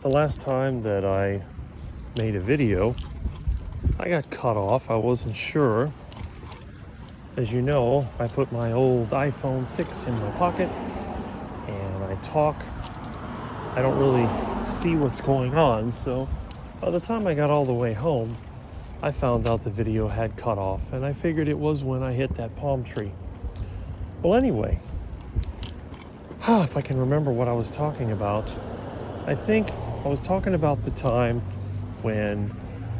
the last time that I made a video, I got cut off. I wasn't sure. As you know, I put my old iPhone 6 in my pocket and I talk. I don't really see what's going on, so by the time I got all the way home, I found out the video had cut off, and I figured it was when I hit that palm tree. Well, anyway, if I can remember what I was talking about, I think I was talking about the time when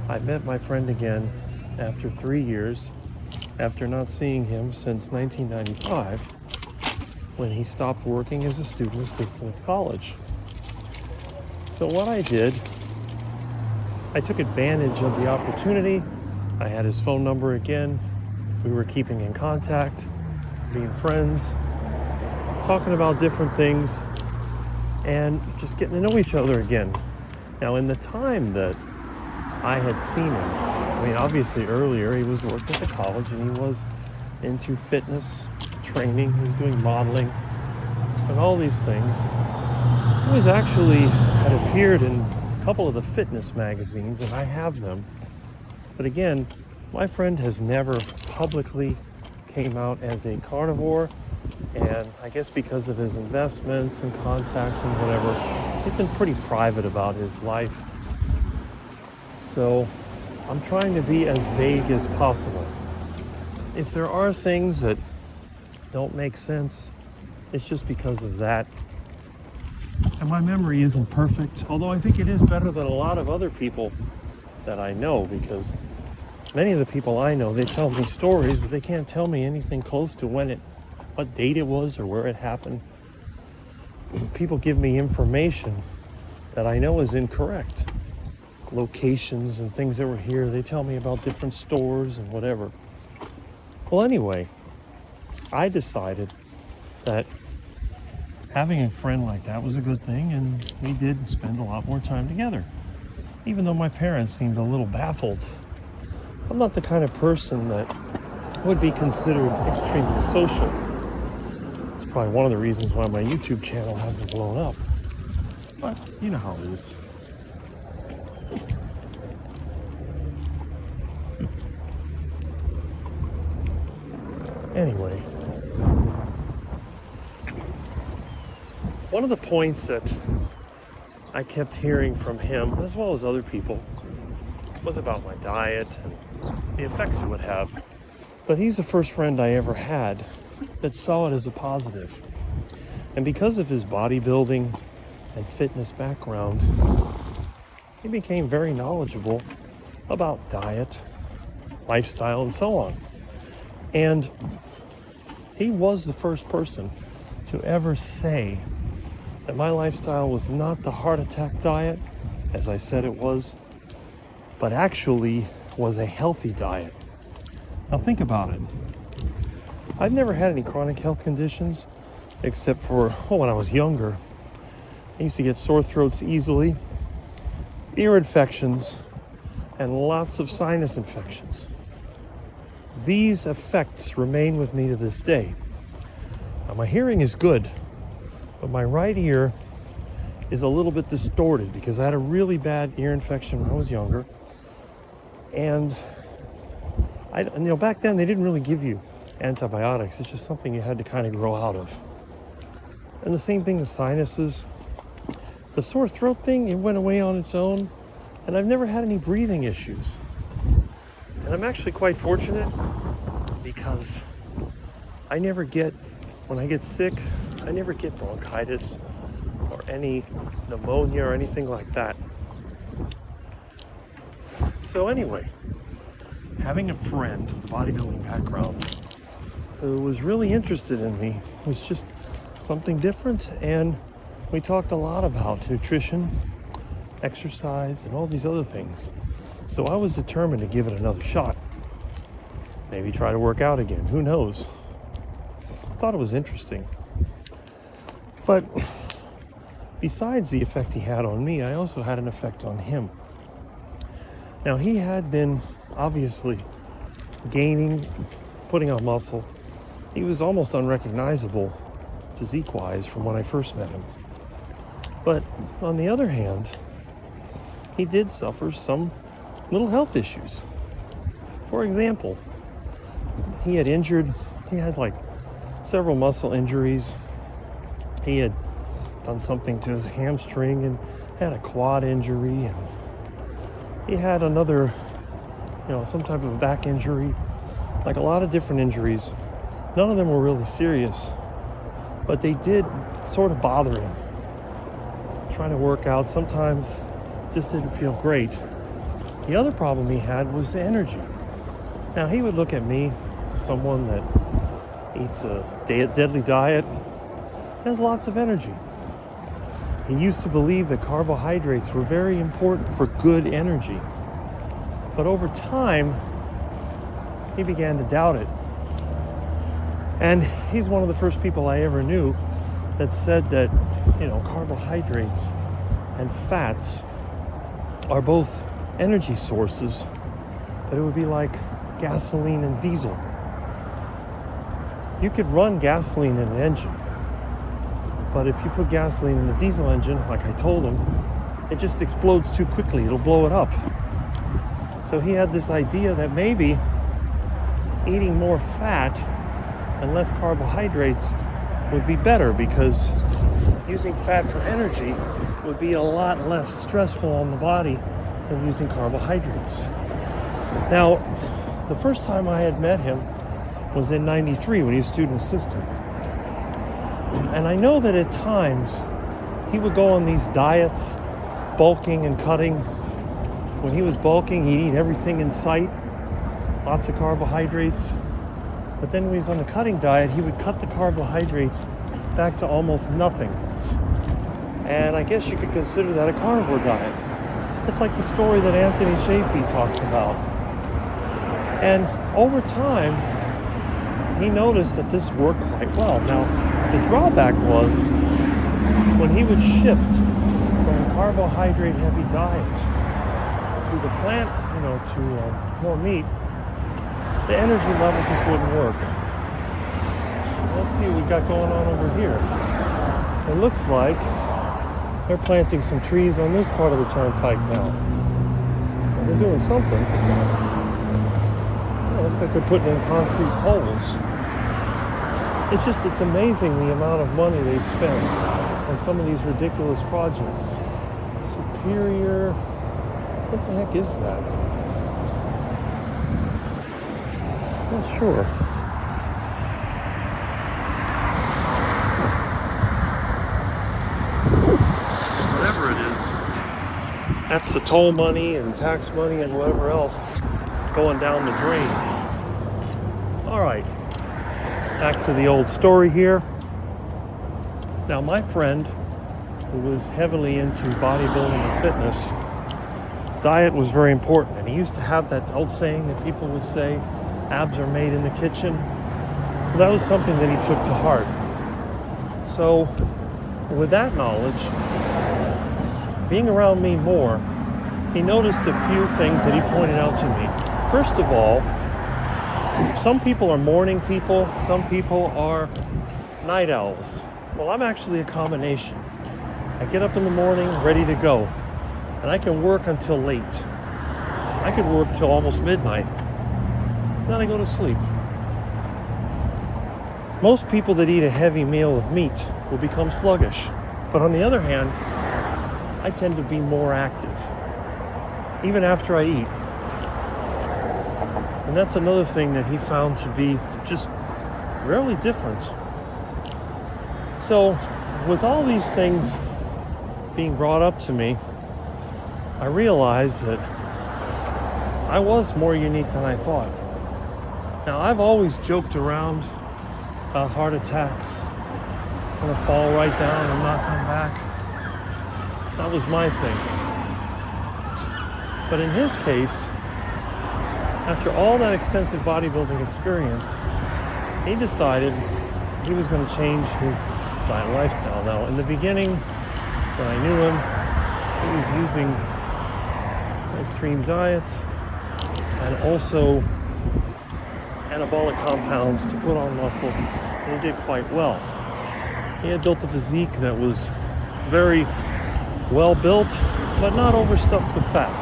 I met my friend again after 3 years, after not seeing him since 1995, when he stopped working as a student assistant at college. So what I did, I took advantage of the opportunity. I had his phone number again. We were keeping in contact, being friends, talking about different things, and just getting to know each other again. Now, in the time that I had seen him, I mean, obviously earlier he was working at the college and he was into fitness training. He was doing modeling and all these things. He was actually had appeared in a couple of the fitness magazines, and I have them. But again, my friend has never publicly came out as a carnivore, and I guess because of his investments and contacts and whatever, he's been pretty private about his life. So I'm trying to be as vague as possible. If there are things that don't make sense, it's just because of that. And my memory isn't perfect, although I think it is better than a lot of other people that I know, because many of the people I know, they tell me stories, but they can't tell me anything close to what date it was or where it happened. People give me information that I know is incorrect. Locations and things that were here, they tell me about different stores and whatever. Well, anyway, I decided that having a friend like that was a good thing, and we did spend a lot more time together. Even though my parents seemed a little baffled. I'm not the kind of person that would be considered extremely social. It's probably one of the reasons why my YouTube channel hasn't blown up. But you know how it is. Anyway, one of the points that I kept hearing from him, as well as other people, was about my diet and the effects it would have. But he's the first friend I ever had that saw it as a positive. And because of his bodybuilding and fitness background, he became very knowledgeable about diet, lifestyle, and so on. And he was the first person to ever say that my lifestyle was not the heart attack diet, as I said it was, but actually was a healthy diet. Now think about it. I've never had any chronic health conditions, except for when I was younger. I used to get sore throats easily, ear infections, and lots of sinus infections. These effects remain with me to this day. Now, my hearing is good, but my right ear is a little bit distorted because I had a really bad ear infection when I was younger. And back then they didn't really give you antibiotics. It's just something you had to kind of grow out of. And the same thing with sinuses. The sore throat thing, it went away on its own, and I've never had any breathing issues. And I'm actually quite fortunate because when I get sick, I never get bronchitis or any pneumonia or anything like that. So anyway, having a friend with a bodybuilding background who was really interested in me was just something different, and we talked a lot about nutrition, exercise, and all these other things. So I was determined to give it another shot. Maybe try to work out again, who knows? I thought it was interesting. But besides the effect he had on me, I also had an effect on him. Now, he had been obviously gaining, putting on muscle. He was almost unrecognizable physique-wise from when I first met him. But on the other hand, he did suffer some little health issues. For example, he had like several muscle injuries. He had done something to his hamstring and had a quad injury, and he had another, some type of back injury, like a lot of different injuries. None of them were really serious, but they did sort of bother him. Trying to work out sometimes just didn't feel great. The other problem he had was the energy. Now, he would look at me, someone that eats a deadly diet, has lots of energy. He used to believe that carbohydrates were very important for good energy. But over time, he began to doubt it. And he's one of the first people I ever knew that said that, carbohydrates and fats are both energy sources, but it would be like gasoline and diesel. You could run gasoline in an engine, but if you put gasoline in a diesel engine, like I told him, it just explodes too quickly. It'll blow it up. So he had this idea that maybe eating more fat and less carbohydrates would be better, because using fat for energy would be a lot less stressful on the body than using carbohydrates. Now, the first time I had met him was in '93 when he was student assistant. And I know that at times he would go on these diets, bulking and cutting. When he was bulking, he'd eat everything in sight, lots of carbohydrates. But then when he was on the cutting diet, he would cut the carbohydrates back to almost nothing. And I guess you could consider that a carnivore diet. It's like the story that Anthony Chaffee talks about. And over time, he noticed that this worked quite well. Now, the drawback was when he would shift from a carbohydrate-heavy diet to the plant, to more meat, the energy level just wouldn't work. Let's see what we got going on over here. It looks like they're planting some trees on this part of the turnpike now. They're doing something. It looks like they're putting in concrete poles. It's amazing the amount of money they spend on some of these ridiculous projects. Superior, what the heck is that? Not sure. Whatever it is, that's the toll money and tax money and whatever else going down the drain. All right, back to the old story here. Now, my friend, who was heavily into bodybuilding and fitness, diet was very important. And he used to have that old saying that people would say, abs are made in the kitchen. Well, that was something that he took to heart. So with that knowledge, being around me more, he noticed a few things that he pointed out to me. First of all, some people are morning people, some people are night owls. Well, I'm actually a combination. I get up in the morning ready to go, and I can work until late. I could work till almost midnight. Then I go to sleep. Most people that eat a heavy meal of meat will become sluggish. But on the other hand, I tend to be more active, even after I eat. And that's another thing that he found to be just really different. So, with all these things being brought up to me, I realized that I was more unique than I thought. Now, I've always joked around about heart attacks. I'm gonna fall right down and not come back. That was my thing. But in his case, after all that extensive bodybuilding experience, he decided he was going to change his diet lifestyle. Now, in the beginning, when I knew him, he was using extreme diets and also anabolic compounds to put on muscle, and he did quite well. He had built a physique that was very well built, but not overstuffed with fat.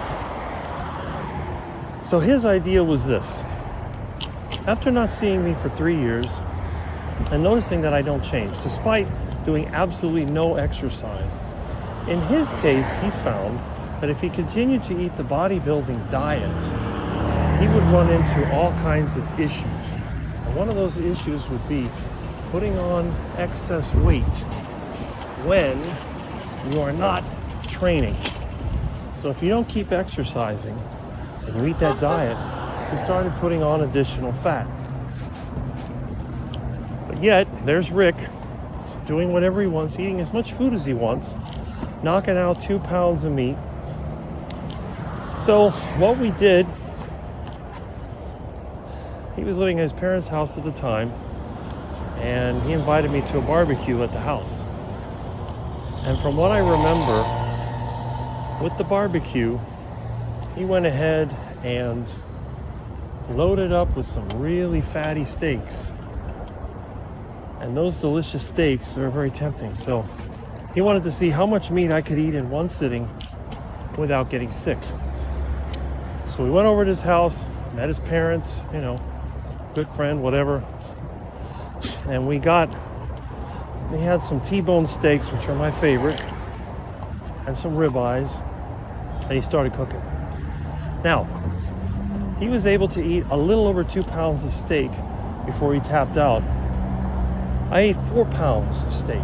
So his idea was this. After not seeing me for 3 years and noticing that I don't change, despite doing absolutely no exercise, in his case, he found that if he continued to eat the bodybuilding diet, he would run into all kinds of issues. And one of those issues would be putting on excess weight when you are not training. So if you don't keep exercising and you eat that diet, he started putting on additional fat. But yet, there's Rick doing whatever he wants, eating as much food as he wants, knocking out 2 pounds of meat. So what we did, he was living at his parents' house at the time, and he invited me to a barbecue at the house. And from what I remember, with the barbecue, he went ahead and loaded up with some really fatty steaks. And those delicious steaks, they're very tempting. So he wanted to see how much meat I could eat in one sitting without getting sick. So we went over to his house, met his parents, good friend, whatever. And we had some T-bone steaks, which are my favorite, and some ribeyes, and he started cooking. Now, he was able to eat a little over 2 pounds of steak before he tapped out. I ate 4 pounds of steak,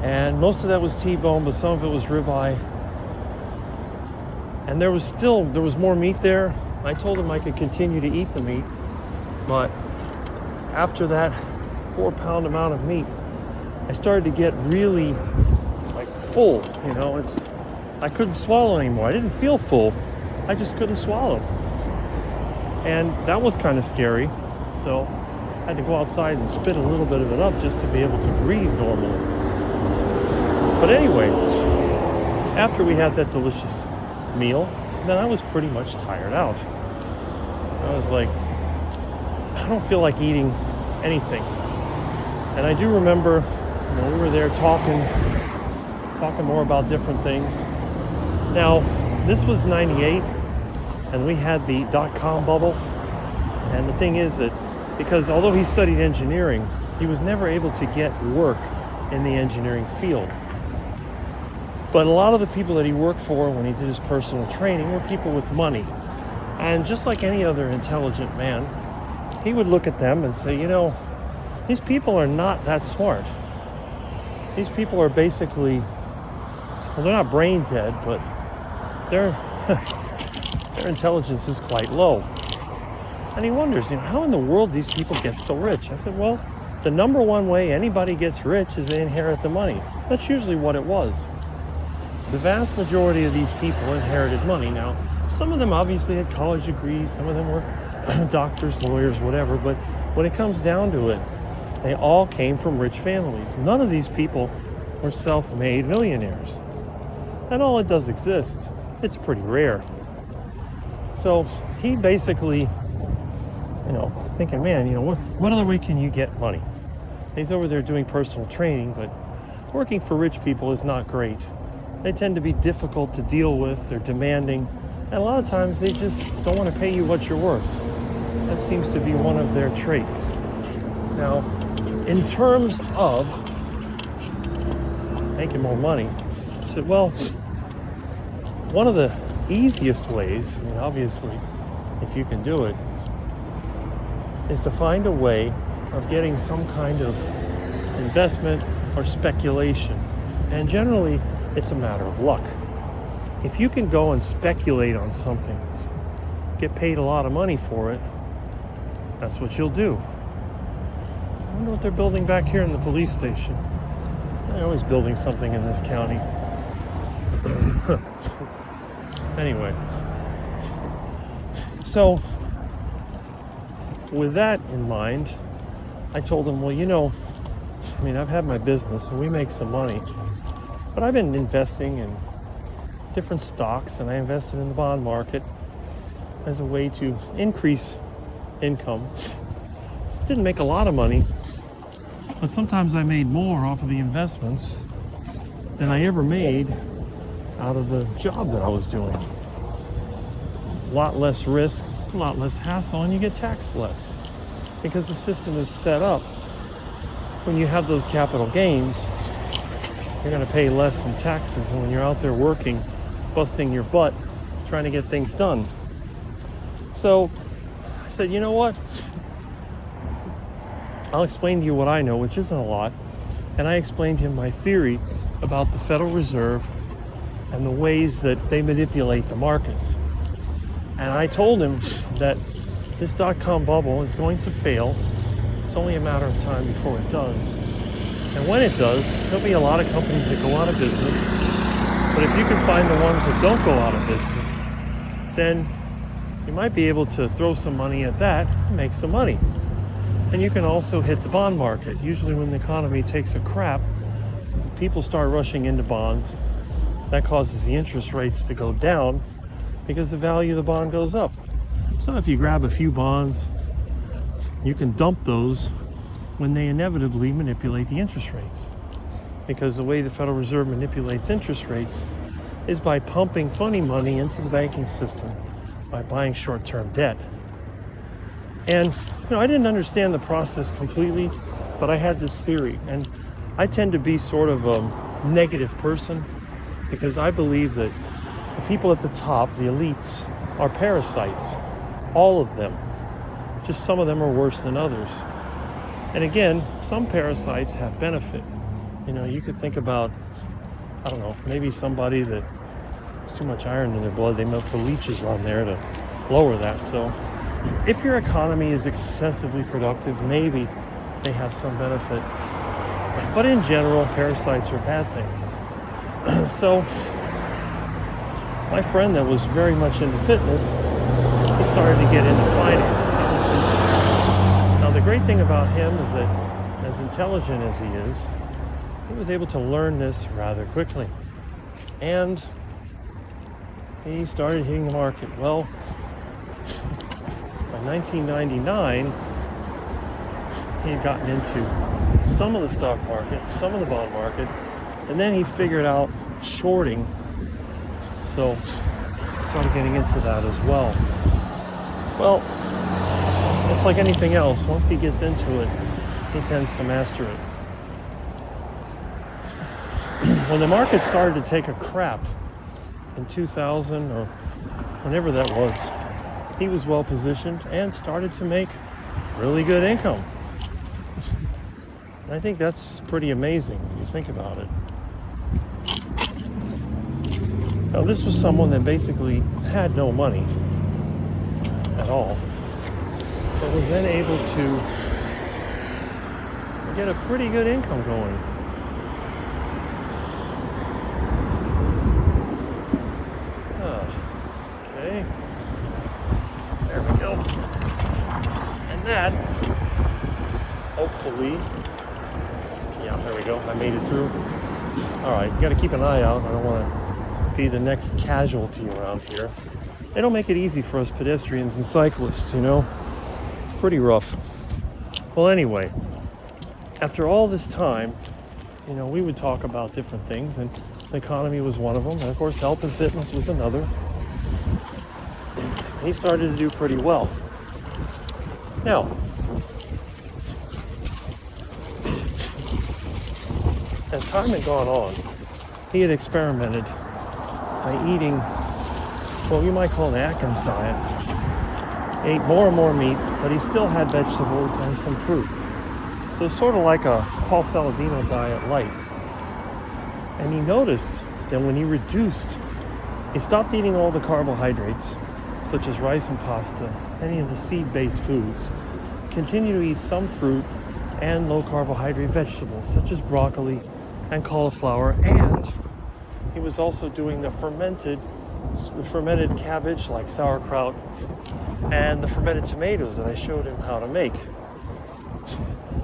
and most of that was T-bone, but some of it was ribeye. And there was more meat there. I told him I could continue to eat the meat, but after that 4 pound amount of meat, I started to get really full. I couldn't swallow anymore. I didn't feel full. I just couldn't swallow. And that was kind of scary. So I had to go outside and spit a little bit of it up just to be able to breathe normally. But anyway, after we had that delicious meal, then I was pretty much tired out. I was like, I don't feel like eating anything. And I do remember, we were there talking more about different things. Now, this was 98, and we had the .com bubble. And the thing is that, because although he studied engineering, he was never able to get work in the engineering field. But a lot of the people that he worked for when he did his personal training were people with money. And just like any other intelligent man, he would look at them and say, these people are not that smart. These people are basically, they're not brain dead, but their intelligence is quite low. And he wonders, how in the world these people get so rich? I said, well, the number one way anybody gets rich is they inherit the money. That's usually what it was. The vast majority of these people inherited money. Now, some of them obviously had college degrees, some of them were doctors, lawyers, whatever, but when it comes down to it, they all came from rich families. None of these people were self-made millionaires. And all it does exist, it's pretty rare. So he basically, thinking, man, what other way can you get money? He's over there doing personal training, but working for rich people is not great. They tend to be difficult to deal with, they're demanding, and a lot of times they just don't want to pay you what you're worth. That seems to be one of their traits. Now, in terms of making more money, I said, well, one of the easiest ways, obviously, if you can do it, is to find a way of getting some kind of investment or speculation. And generally, it's a matter of luck. If you can go and speculate on something, get paid a lot of money for it, that's what you'll do. I wonder what they're building back here in the police station. They're always building something in this county. Anyway, so with that in mind, I told him, well, I've had my business and we make some money, but I've been investing in different stocks and I invested in the bond market as a way to increase income. Didn't make a lot of money, but sometimes I made more off of the investments than I ever made out of the job that I was doing. A lot less risk, a lot less hassle, and you get taxed less because the system is set up. When you have those capital gains, you're going to pay less in taxes than when you're out there working, busting your butt, trying to get things done. So I said, you know what? I'll explain to you what I know, which isn't a lot. And I explained to him my theory about the Federal Reserve and the ways that they manipulate the markets. And I told him that this dot-com bubble is going to fail. It's only a matter of time before it does. And when it does, there'll be a lot of companies that go out of business. But if you can find the ones that don't go out of business, then you might be able to throw some money at that and make some money. And you can also hit the bond market. Usually when the economy takes a crap, people start rushing into bonds. That causes the interest rates to go down because the value of the bond goes up. So if you grab a few bonds, you can dump those when they inevitably manipulate the interest rates. Because the way the Federal Reserve manipulates interest rates is by pumping funny money into the banking system by buying short-term debt. And I didn't understand the process completely, but I had this theory. And I tend to be sort of a negative person because I believe that the people at the top, the elites, are parasites. All of them. Just some of them are worse than others. And again, some parasites have benefit. You could think about, I don't know, maybe somebody that has too much iron in their blood, they might put leeches on there to lower that. So if your economy is excessively productive, maybe they have some benefit. But in general, parasites are a bad thing. So my friend that was very much into fitness, he started to get into finance. Now the great thing about him is that as intelligent as he is, he was able to learn this rather quickly. And he started hitting the market. Well, by 1999, he had gotten into some of the stock market, some of the bond market, and then he figured out shorting. So he started getting into that as well. Well, it's like anything else. Once he gets into it, he tends to master it. When the market started to take a crap in 2000 or whenever that was, he was well positioned and started to make really good income. And I think that's pretty amazing when you think about it. Now, this was someone that basically had no money at all, but was then able to get a pretty good income going. Okay, there we go. And that, hopefully, yeah, there we go. I made it through. All right, you got to keep an eye out. I don't want to be the next casualty around here. They don't make it easy for us pedestrians and cyclists, Pretty rough. Well, anyway, after all this time, we would talk about different things, and the economy was one of them, and of course health and fitness was another. He started to do pretty well. Now, as time had gone on, he had experimented by eating, well, you might call it an Atkins diet. Ate more and more meat, but he still had vegetables and some fruit. So sort of like a Paul Saladino diet light. And he noticed that when he stopped eating all the carbohydrates, such as rice and pasta, any of the seed-based foods, continued to eat some fruit and low-carbohydrate vegetables, such as broccoli and cauliflower, and he was also doing the fermented cabbage like sauerkraut and the fermented tomatoes that I showed him how to make.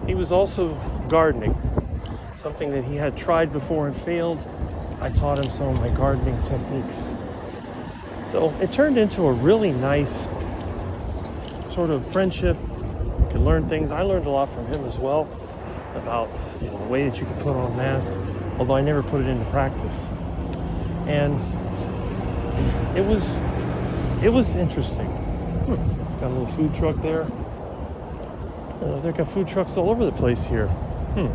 He was also gardening, something that he had tried before and failed. I taught him some of my gardening techniques. So it turned into a really nice sort of friendship. You could learn things. I learned a lot from him as well about the way that you can put on mass, although I never put it into practice. And it was interesting. Got a little food truck there. They've got food trucks all over the place here. I'm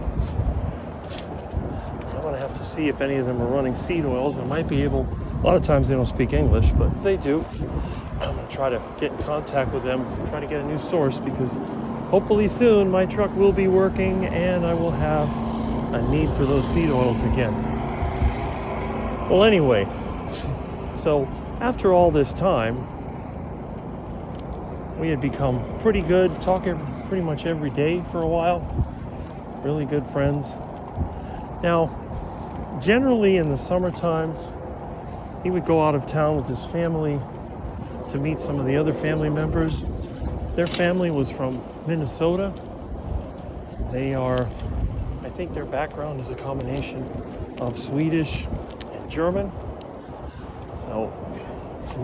gonna have to see if any of them are running seed oils. I might be able. A lot of times they don't speak English, but they do. I'm gonna try to get in contact with them, try to get a new source, because hopefully soon my truck will be working and I will have a need for those seed oils again. Well, anyway, so after all this time, we had become pretty good, talking pretty much every day for a while. Really good friends. Now, generally in the summertime, he would go out of town with his family to meet some of the other family members. Their family was from Minnesota. They are, I think their background is a combination of Swedish and German. So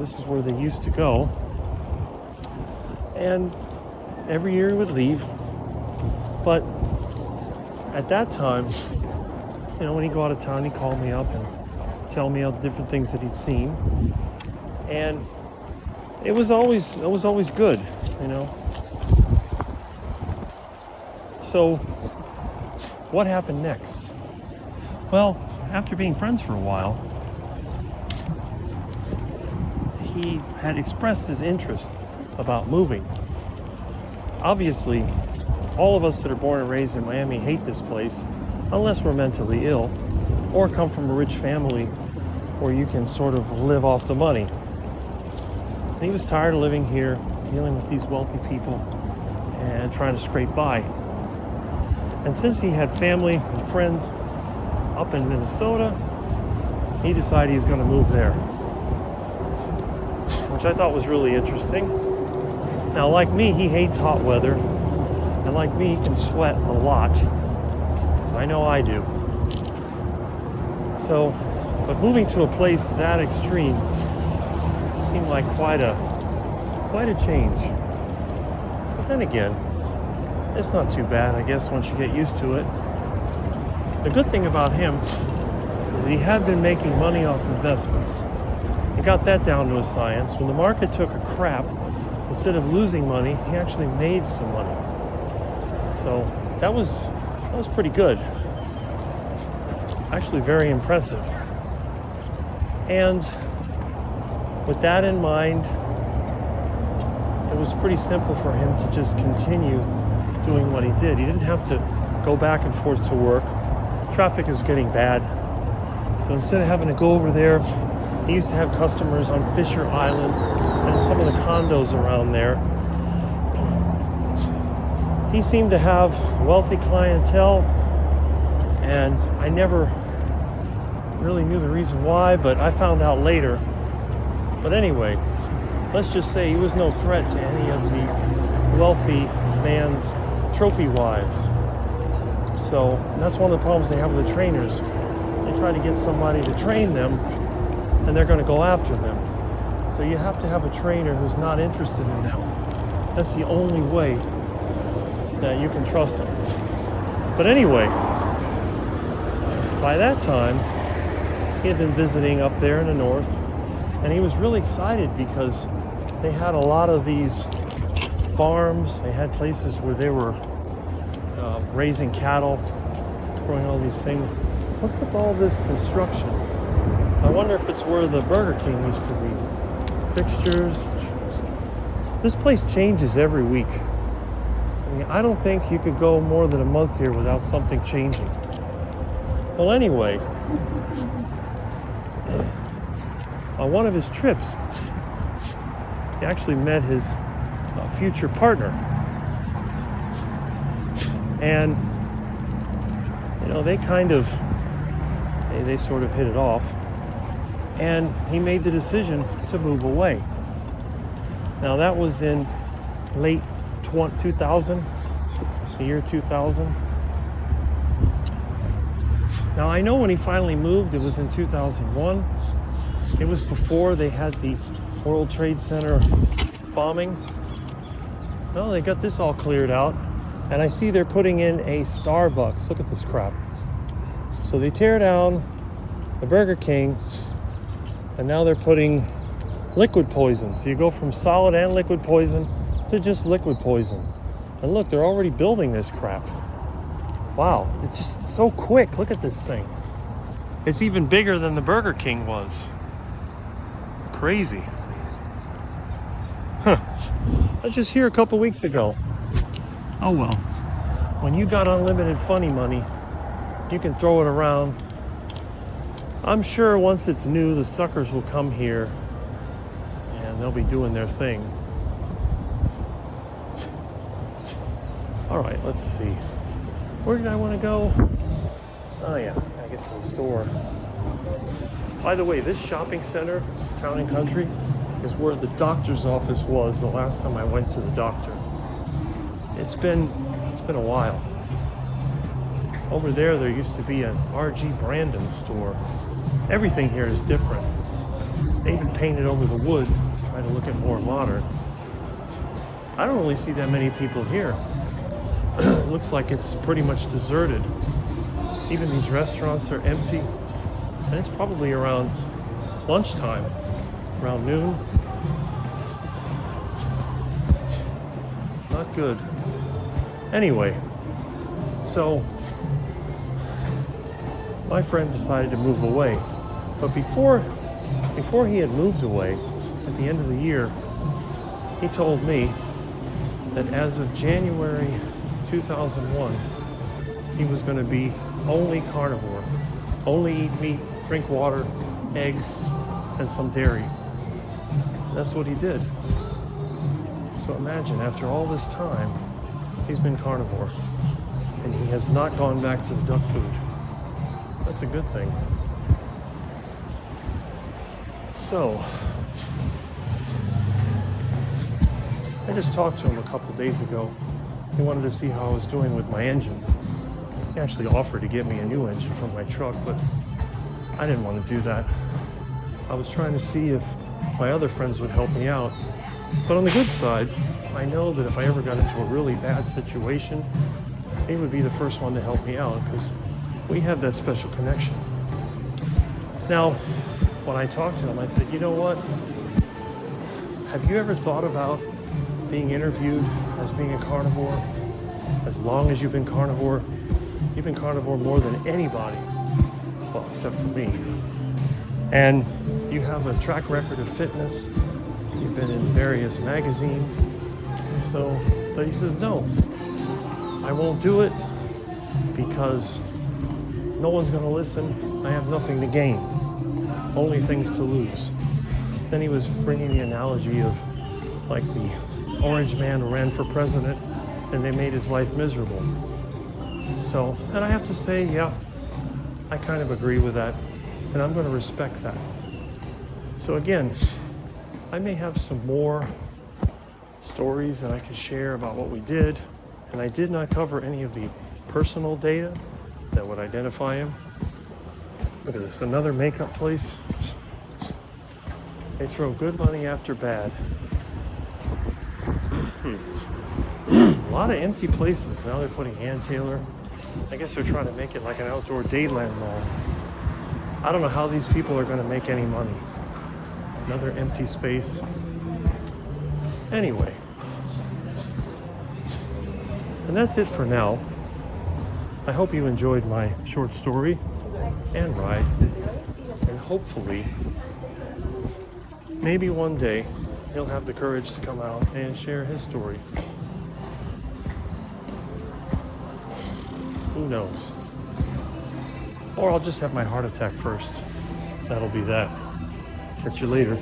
this is where they used to go. And every year he would leave. But at that time, when he'd go out of town, he'd call me up and tell me all the different things that he'd seen. And it was always good, So what happened next? Well, after being friends for a while, he had expressed his interest about moving. Obviously, all of us that are born and raised in Miami hate this place unless we're mentally ill or come from a rich family where you can sort of live off the money. And he was tired of living here, dealing with these wealthy people and trying to scrape by. And since he had family and friends up in Minnesota, he decided he was going to move there, which I thought was really interesting. Now, like me, he hates hot weather, and like me, he can sweat a lot, because I know I do. So, but moving to a place that extreme seemed like quite a change. But then again, it's not too bad, I guess, once you get used to it. The good thing about him is that he had been making money off investments. He got that down to a science. When the market took a crap, instead of losing money, he actually made some money. So that was pretty good. Actually very impressive. And with that in mind, it was pretty simple for him to just continue doing what he did. He didn't have to go back and forth to work. Traffic is getting bad. So instead of having to go over there, he used to have customers on Fisher Island and some of the condos around there. He seemed to have wealthy clientele, and I never really knew the reason why, but I found out later. But anyway, let's just say he was no threat to any of the wealthy man's trophy wives. So that's one of the problems they have with the trainers. They try to get somebody to train them, and they're going to go after them. So you have to have a trainer who's not interested in them. That's the only way that you can trust them. But anyway, by that time, he had been visiting up there in the north, and he was really excited because they had a lot of these farms. They had places where they were raising cattle, growing all these things. What's with all this construction? I wonder if it's where the Burger King used to be. Fixtures. This place changes every week. I mean, I don't think you could go more than a month here without something changing. Well, anyway, on one of his trips, he actually met his future partner. And, they sort of hit it off. And he made the decision to move away. Now, that was in late 2000, the year 2000. Now, I know when he finally moved, it was in 2001. It was before they had the World Trade Center bombing. Well, they got this all cleared out. And I see they're putting in a Starbucks. Look at this crap. So they tear down the Burger King, And now they're putting liquid poison. So you go from solid and liquid poison to just liquid poison. And look, they're already building this crap. Wow, it's just so quick. Look at this thing. It's even bigger than the Burger King was. Crazy. Huh. I was just here a couple weeks ago. Oh well. When you got unlimited funny money, you can throw it around. I'm sure once it's new, the suckers will come here and they'll be doing their thing. All right, let's see. Where did I want to go? Oh yeah, I get to the store. By the way, this shopping center, Town and Country, is where the doctor's office was the last time I went to the doctor. It's been a while. Over there used to be an R.G. Brandon store. Everything here is different. They even painted over the wood, trying to look at more modern. I don't really see that many people here. It looks like it's pretty much deserted. Even these restaurants are empty. And it's probably around lunchtime, around noon. Not good. Anyway, so my friend decided to move away. But before he had moved away, at the end of the year, he told me that as of January 2001, he was going to be only carnivore, only eat meat, drink water, eggs, and some dairy. That's what he did. So imagine, after all this time, he's been carnivore, and he has not gone back to the duck food. That's a good thing. So, I just talked to him a couple days ago. He wanted to see how I was doing with my engine. He actually offered to get me a new engine for my truck, but I didn't want to do that. I was trying to see if my other friends would help me out. But on the good side, I know that if I ever got into a really bad situation, he would be the first one to help me out because we have that special connection. Now, when I talked to him, I said, you know what? Have you ever thought about being interviewed as being a carnivore? As long as you've been carnivore more than anybody. Well, except for me. And you have a track record of fitness. You've been in various magazines. So, but he says, no, I won't do it because no one's going to listen. I have nothing to gain, only things to lose. Then he was bringing the analogy of like the orange man who ran for president and they made his life miserable. So, and I have to say, yeah, I kind of agree with that, and I'm going to respect that. So again, I may have some more stories that I could share about what we did, and I did not cover any of the personal data that would identify him. Look at this, another makeup place. They throw good money after bad. A lot of empty places. Now they're putting Ann Taylor. I guess they're trying to make it like an outdoor dayland mall. I don't know how these people are going to make any money. Another empty space. Anyway. And that's it for now. I hope you enjoyed my short story and ride. And hopefully, maybe one day, he'll have the courage to come out and share his story. Who knows? Or I'll just have my heart attack first. That'll be that. Catch you later.